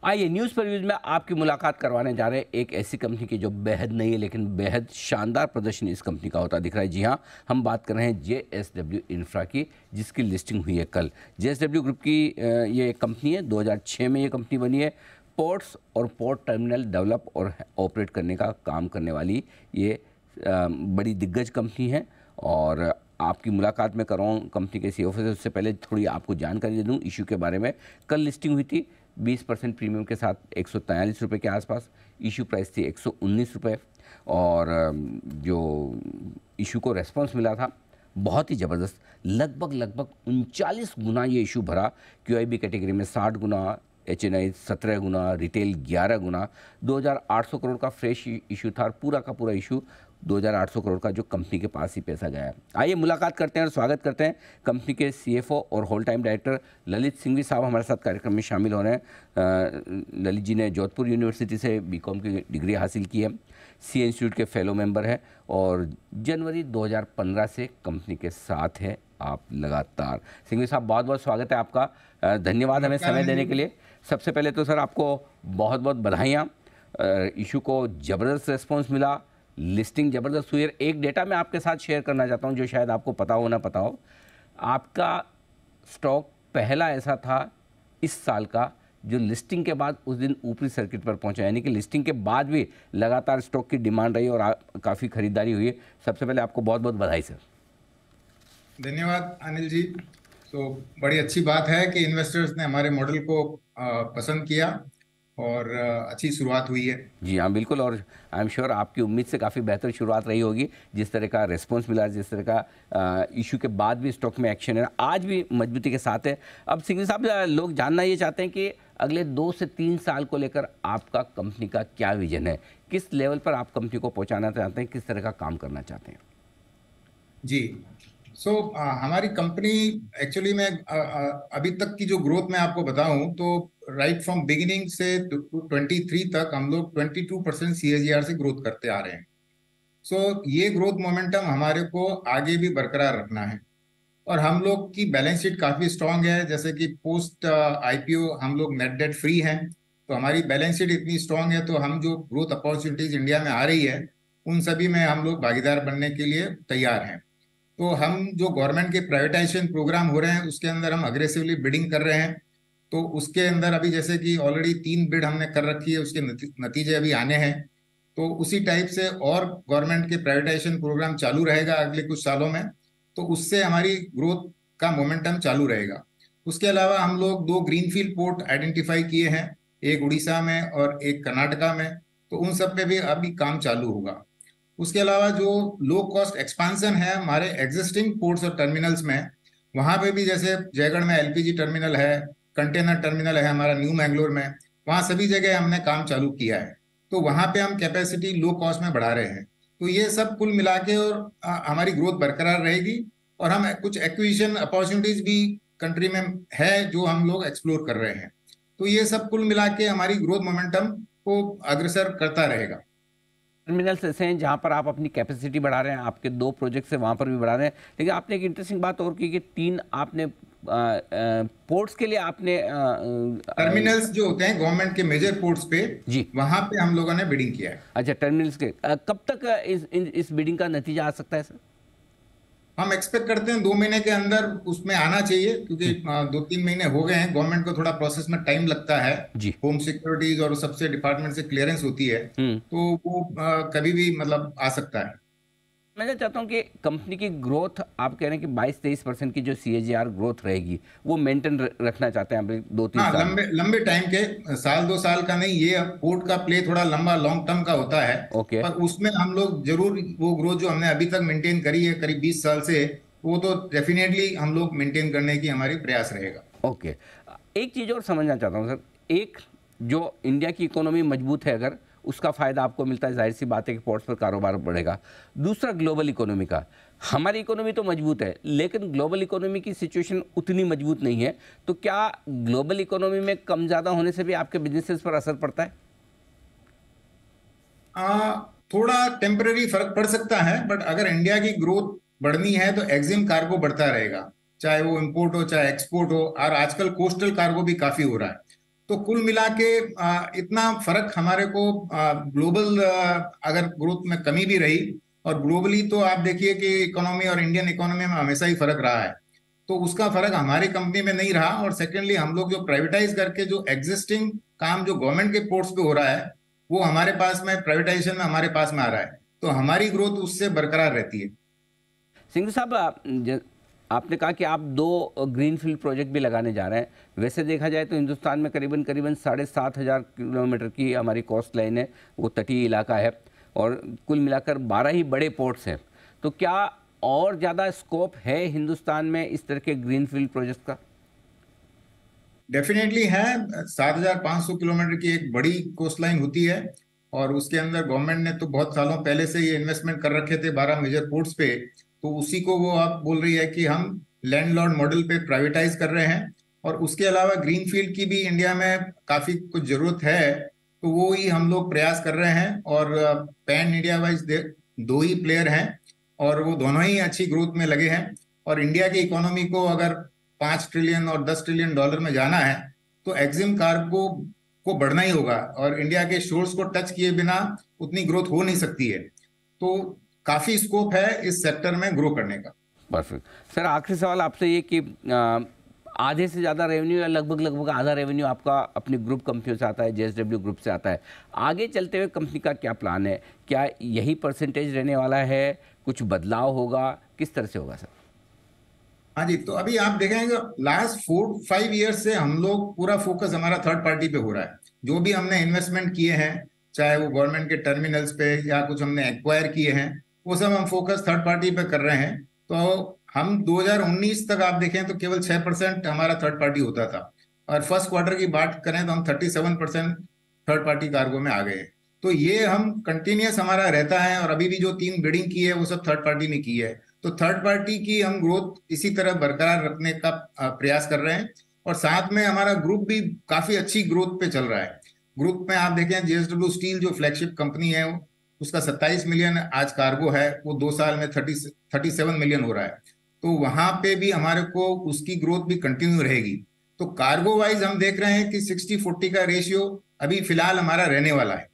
आइए न्यूज़ पर न्यूज़ में आपकी मुलाकात करवाने जा रहे हैं एक ऐसी कंपनी की जो बेहद नई है लेकिन बेहद शानदार प्रदर्शन इस कंपनी का होता दिख रहा है। जी हाँ, हम बात कर रहे हैं JSW इंफ्रा की, जिसकी लिस्टिंग हुई है कल। JSW ग्रुप की ये कंपनी है, 2006 में ये कंपनी बनी है। पोर्ट्स और पोर्ट टर्मिनल डेवलप और ऑपरेट करने का काम करने वाली ये बड़ी दिग्गज कंपनी है। और आपकी मुलाकात में कर रहा हूँ कंपनी के CEO से। उससे पहले थोड़ी आपको जानकारी दे दूँ इशू के बारे में। कल लिस्टिंग हुई थी 20% प्रीमियम के साथ 143 रुपये के आसपास। इशू प्राइस थी 119 रुपये। और जो इशू को रेस्पॉन्स मिला था बहुत ही ज़बरदस्त, लगभग 39 गुना ये इशू भरा। QIB कैटेगरी में 60 गुना, HNI 17 गुना, रिटेल 11 गुना। 2800 करोड़ का फ्रेश इशू था और पूरा का पूरा इशू 2800 करोड़ का जो कंपनी के पास ही पैसा गया है। आइए मुलाकात करते हैं और स्वागत करते हैं कंपनी के CFO और whole time director Lalit Singhvi साहब हमारे साथ कार्यक्रम में शामिल हो रहे हैं। ललित जी ने जोधपुर यूनिवर्सिटी से BCom की डिग्री हासिल की है, C इंस्टीट्यूट के फेलो मेंबर हैं और जनवरी 2015 से कंपनी के साथ है आप लगातार। सिंघवी साहब, बहुत बहुत स्वागत है आपका। धन्यवाद हमें समय देने के लिए। सबसे पहले तो सर आपको बहुत बहुत बधाइयाँ। इशू को ज़बरदस्त रिस्पॉन्स मिला, लिस्टिंग ज़बरदस्त हुई है। एक डेटा मैं आपके साथ शेयर करना चाहता हूं जो शायद आपको पता हो ना पता हो। आपका स्टॉक पहला ऐसा था इस साल का जो लिस्टिंग के बाद उस दिन ऊपरी सर्किट पर पहुंचा, यानी कि लिस्टिंग के बाद भी लगातार स्टॉक की डिमांड रही और काफ़ी खरीदारी हुई है। सबसे पहले आपको बहुत बहुत बधाई सर। धन्यवाद अनिल जी। तो बड़ी अच्छी बात है कि इन्वेस्टर्स ने हमारे मॉडल को पसंद किया और अच्छी शुरुआत हुई है। जी हाँ, बिल्कुल। और आई एम श्योर आपकी उम्मीद से काफ़ी बेहतर शुरुआत रही होगी। जिस तरह का रिस्पॉन्स मिला, जिस तरह का इशू के बाद भी स्टॉक में एक्शन है, आज भी मजबूती के साथ है। अब सिंघवी साहब, लोग जानना ये चाहते हैं कि अगले 2 से 3 साल को लेकर आपका कंपनी का क्या विजन है, किस लेवल पर आप कंपनी को पहुँचाना चाहते हैं, किस तरह का काम करना चाहते हैं? जी, हमारी कंपनी एक्चुअली में अभी तक की जो ग्रोथ मैं आपको बताऊं तो राइट फ्रॉम बिगिनिंग से 23 तक हम लोग 22% CAGR से ग्रोथ करते आ रहे हैं। ये ग्रोथ मोमेंटम हमारे को आगे भी बरकरार रखना है और हम लोग की बैलेंस शीट काफी स्ट्रांग है। जैसे कि पोस्ट IPO हम लोग नेट डेट फ्री हैं, तो हमारी बैलेंस शीट इतनी स्ट्रांग है तो हम जो ग्रोथ अपॉर्चुनिटीज इंडिया में आ रही है उन सभी में हम लोग भागीदार बनने के लिए तैयार हैं। तो हम जो गवर्नमेंट के प्राइवेटाइजेशन प्रोग्राम हो रहे हैं उसके अंदर हम अग्रेसिवली बिडिंग कर रहे हैं। तो उसके अंदर अभी जैसे कि ऑलरेडी 3 बिड हमने कर रखी है, उसके नतीजे अभी आने हैं। तो उसी टाइप से और गवर्नमेंट के प्राइवेटाइजेशन प्रोग्राम चालू रहेगा अगले कुछ सालों में, तो उससे हमारी ग्रोथ का मोमेंटम चालू रहेगा। उसके अलावा हम लोग 2 ग्रीनफील्ड पोर्ट आइडेंटिफाई किए हैं, एक उड़ीसा में और एक कर्नाटका में। तो उन सब पे भी अभी काम चालू होगा। उसके अलावा जो लो कॉस्ट एक्सपांशन है हमारे एग्जिस्टिंग पोर्ट्स और टर्मिनल्स में, वहां पे भी जैसे जयगढ़ में LPG टर्मिनल है, कंटेनर टर्मिनल है हमारा न्यू मैंगलोर में, वहां सभी जगह हमने काम चालू किया है। तो वहां पे हम कैपेसिटी लो कॉस्ट में बढ़ा रहे हैं। तो ये सब कुल मिला के और हमारी ग्रोथ बरकरार रहेगी। और हम कुछ एक्विजिशन अपॉर्चुनिटीज भी कंट्री में है जो हम लोग एक्सप्लोर कर रहे हैं। तो ये सब कुल मिला के हमारी ग्रोथ मोमेंटम को अग्रसर करता रहेगा। टर्मिनल्स ऐसे हैं जहाँ पर आप अपनी कैपेसिटी बढ़ा रहे हैं, आपके 2 प्रोजेक्ट्स हैं वहाँ पर भी बढ़ा रहे हैं। लेकिन आपने एक इंटरेस्टिंग बात और की कि 3 आपने पोर्ट्स के लिए आपने टर्मिनल्स जो होते हैं गवर्नमेंट के मेजर पोर्ट्स पे, जी, वहां पे हम लोगों ने बिडिंग किया है। अच्छा, टर्मिनल्स के कब तक इस बिडिंग का नतीजा आ सकता है सर? हम एक्सपेक्ट करते हैं 2 महीने के अंदर उसमें आना चाहिए, क्योंकि 2-3 महीने हो गए हैं। गवर्नमेंट को थोड़ा प्रोसेस में टाइम लगता है, जी। होम सिक्योरिटीज और सबसे डिपार्टमेंट से क्लियरेंस होती है, तो वो कभी भी मतलब आ सकता है। मैं चाहता हूँ कि कंपनी की ग्रोथ, आप कह रहे हैं कि 22-23% की जो CAGR ग्रोथ रहेगी वो मेंटेन रखना चाहते हैं आप 2-3 हाँ, साल? लंबे लंबे टाइम के, साल 2 साल का नहीं। ये पोर्ट का प्ले थोड़ा लंबा लॉन्ग टर्म का होता है, ओके। पर उसमें हम लोग जरूर वो ग्रोथ जो हमने अभी तक मेंटेन करी है करीब 20 साल से, वो तो डेफिनेटली हम लोग मेंटेन करने की हमारी प्रयास रहेगा। ओके। एक चीज़ और समझना चाहता हूँ सर। एक, जो इंडिया की इकोनॉमी मजबूत है अगर, उसका फ़ायदा आपको मिलता है, जाहिर सी बात है कि पोर्ट्स पर कारोबार बढ़ेगा। दूसरा, ग्लोबल इकोनॉमी का, हमारी इकोनॉमी तो मजबूत है लेकिन ग्लोबल इकोनॉमी की सिचुएशन उतनी मजबूत नहीं है। तो क्या ग्लोबल इकोनॉमी में कम ज़्यादा होने से भी आपके बिजनेसेस पर असर पड़ता है? थोड़ा टेम्पररी फर्क पड़ सकता है, बट अगर इंडिया की ग्रोथ बढ़नी है तो एक्सिम कार्गो बढ़ता रहेगा, चाहे वो इंपोर्ट हो चाहे एक्सपोर्ट हो। और आजकल कोस्टल कार्गो भी काफी हो रहा है। तो कुल मिला के इतना फर्क हमारे को ग्लोबल अगर ग्रोथ में कमी भी रही, और ग्लोबली तो आप देखिए कि इकोनॉमी और इंडियन इकोनॉमी में हमेशा ही फर्क रहा है, तो उसका फर्क हमारी कंपनी में नहीं रहा। और सेकेंडली हम लोग जो प्राइवेटाइज करके जो एग्जिस्टिंग काम जो गवर्नमेंट के पोर्ट्स पे हो रहा है वो हमारे पास में प्राइवेटाइजेशन में हमारे पास में आ रहा है, तो हमारी ग्रोथ उससे बरकरार रहती है। सिंघवी साहब, आपने कहा कि आप 2 ग्रीनफील्ड प्रोजेक्ट भी लगाने जा रहे हैं। वैसे देखा जाए तो हिंदुस्तान में करीबन 7,500 किलोमीटर की हमारी कोस्ट लाइन है, वो तटीय इलाका है, और कुल मिलाकर 12 ही बड़े पोर्ट्स हैं। तो क्या और ज़्यादा स्कोप है हिंदुस्तान में इस तरह के ग्रीनफील्ड प्रोजेक्ट का? डेफिनेटली है। 7,500 किलोमीटर की एक बड़ी कोस्ट लाइन होती है, और उसके अंदर गवर्नमेंट ने तो बहुत सालों पहले से ये इन्वेस्टमेंट कर रखे थे 12 मेजर पोर्ट्स पे। तो उसी को वो आप बोल रही है कि हम लैंडलॉर्ड मॉडल पे प्राइवेटाइज कर रहे हैं, और उसके अलावा ग्रीनफील्ड की भी इंडिया में काफी कुछ जरूरत है, तो वो ही हम लोग प्रयास कर रहे हैं। और पैन इंडिया वाइज 2 ही प्लेयर हैं, और वो दोनों ही अच्छी ग्रोथ में लगे हैं। और इंडिया की इकोनॉमी को अगर 5 ट्रिलियन और 10 ट्रिलियन डॉलर में जाना है तो एक्जिम कार्गो को बढ़ना ही होगा, और इंडिया के शोर्स को टच किए बिना उतनी ग्रोथ हो नहीं सकती है। तो काफी स्कोप है इस सेक्टर में ग्रो करने का। परफेक्ट सर, आखिरी सवाल आपसे ये कि आधे से ज़्यादा रेवेन्यू या लगभग आधा रेवेन्यू आपका अपनी ग्रुप कंपनियों से आता है, JSW ग्रुप से आता है। आगे चलते हुए कंपनी का क्या प्लान है? क्या यही परसेंटेज रहने वाला है, कुछ बदलाव होगा, किस तरह से होगा सर? हाँ जी, तो अभी आप देखेंगे लास्ट 4-5 ईयर्स से हम लोग पूरा फोकस हमारा थर्ड पार्टी पे हो रहा है। जो भी हमने इन्वेस्टमेंट किए हैं, चाहे वो गवर्नमेंट के टर्मिनल्स पे या कुछ हमने एक्वायर किए हैं, वो सब हम फोकस थर्ड पार्टी पे कर रहे हैं। तो हम 2019 तक आप देखें तो केवल 6% हमारा थर्ड पार्टी होता था, और फर्स्ट क्वार्टर की बात करें तो हम 37% थर्ड पार्टी कार्गो में आ गए। तो ये हम कंटिन्यूस हमारा रहता है, और अभी भी जो 3 बिडिंग की है वो सब थर्ड पार्टी ने की है। तो थर्ड पार्टी की हम ग्रोथ इसी तरह बरकरार रखने का प्रयास कर रहे हैं, और साथ में हमारा ग्रुप भी काफी अच्छी ग्रोथ पे चल रहा है। ग्रुप में आप देखें JSW स्टील जो फ्लैगशिप कंपनी है, उसका 27 मिलियन आज कार्गो है, वो 2 साल में 37 मिलियन हो रहा है। तो वहां पे भी हमारे को उसकी ग्रोथ भी कंटिन्यू रहेगी। तो कार्गो वाइज हम देख रहे हैं कि 60-40 का रेशियो अभी फिलहाल हमारा रहने वाला है।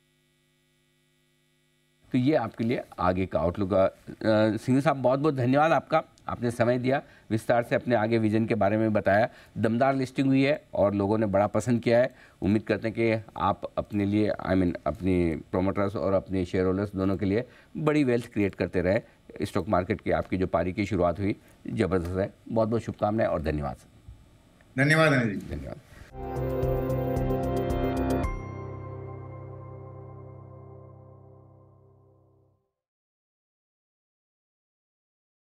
तो ये आपके लिए आगे का आउटलुक। सिंघवी साहब, बहुत बहुत धन्यवाद आपका, आपने समय दिया, विस्तार से अपने आगे विजन के बारे में बताया। दमदार लिस्टिंग हुई है और लोगों ने बड़ा पसंद किया है। उम्मीद करते हैं कि आप अपने लिए अपनी प्रोमोटर्स और अपने शेयर होल्डर्स दोनों के लिए बड़ी वेल्थ क्रिएट करते रहे। स्टॉक मार्केट की आपकी जो पारी की शुरुआत हुई ज़बरदस्त है। बहुत बहुत शुभकामनाएं और धन्यवाद। धन्यवाद अनिल जी। धन्यवाद।